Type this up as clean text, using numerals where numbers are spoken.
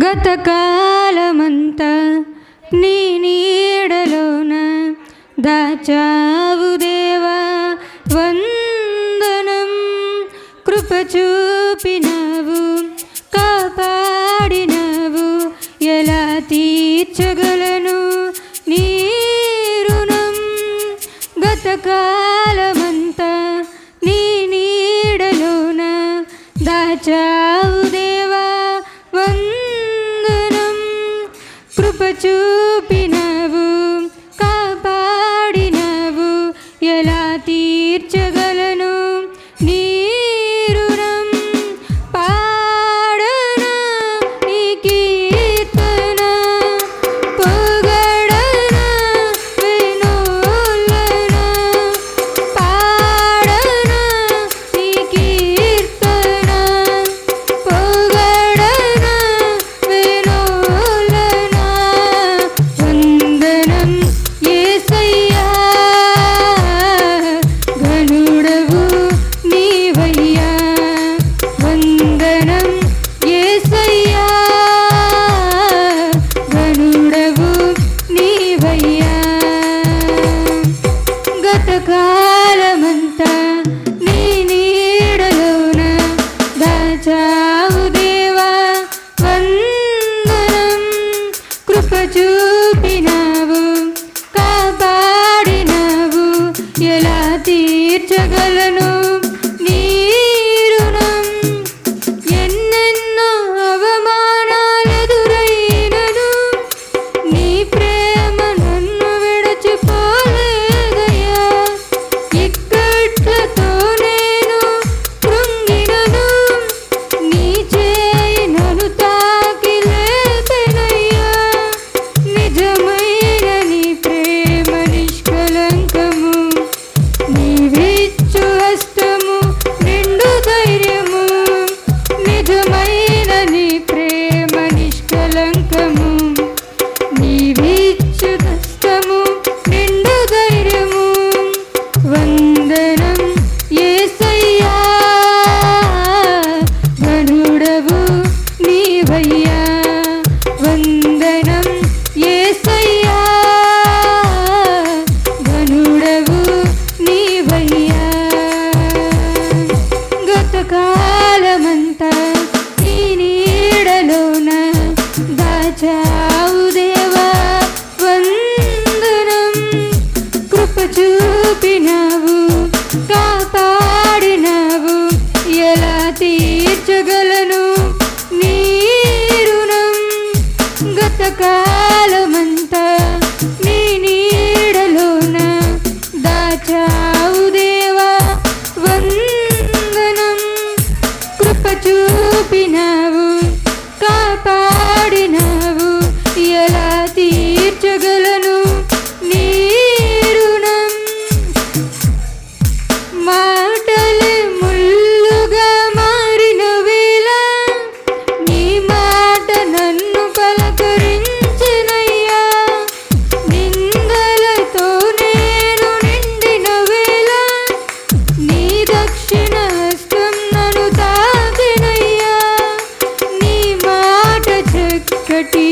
గతకాలమంతా నీ నీడలోన దాచావు దేవా వందనం. కృప చూపినావు, కాపాడినావు, ఎలా తీర్చగలను నీ రుణం. గతకాలమంతా నీ నీడలోన దాచావు దేవా వందనం. కృప చూపినావు, కాపాడినావు, ఎలా తీర్చగలను నీ రుణం. పాడనా నీ కీర్తన, పొగడనా వినోలన. పాడనా నీ కీర్తన, పొగడనా వినోలన. వందనం యేసయ్యా, ఘనుడవు నీవయ్యా. వందనం యేసయ్యా, ఘనుడవు నీవయ్యా. గతకాలమంతా నీ నీడలోన దాచావు దేవా వందనం. కృప చూపినావు, కాపాడినావు, ఎలా తీర్చగలను నీ రుణం. ఎన్నెన్నో అవమానాలెదురైనను నీ ప్రేమ నన్ను విడచిపోలేదయ్యా. ఇక్కట్లతో నేను కృంగినను నీ చేయి నన్ను తాకి లేపెనయ్యా. నిజమైన నీ ప్రేమ నిష్కలంకము, నీవిచ్చు హస్తము నిండు ధైర్యము. నిజమైన నీ ప్రేమ నిష్కలంకము, నీవిచ్చు హస్తము నిండు ధైర్యము. వందనం యేసయ్యా, ఘనుడవు నీవయ్యా. వందనం యేసయ్యా, ఘనుడవు నీవయ్యా. గతకాలమంతా నీ నీడలోన దాచావు దేవా వందనం. కృప చూపినావు, కాపాడినావు, ఎలా తీర్చగలను నీ రుణం. గతకాలమంతా నీ నీడలోన దాచావు దేవా వందనం. కృప చూపినావు, కాపాడినావు, ఎలా తీర్చగలను నీ రుణం. మాటలే ముల్లుగా మారిన వేళ నీ మాట నన్ను పలకరించెనయ్యా. నిందలతో నేను నిండిన వేళ నీ దక్షిణ హస్తం నన్ను తాకెనయ్యా. నీ మాట చక్కటి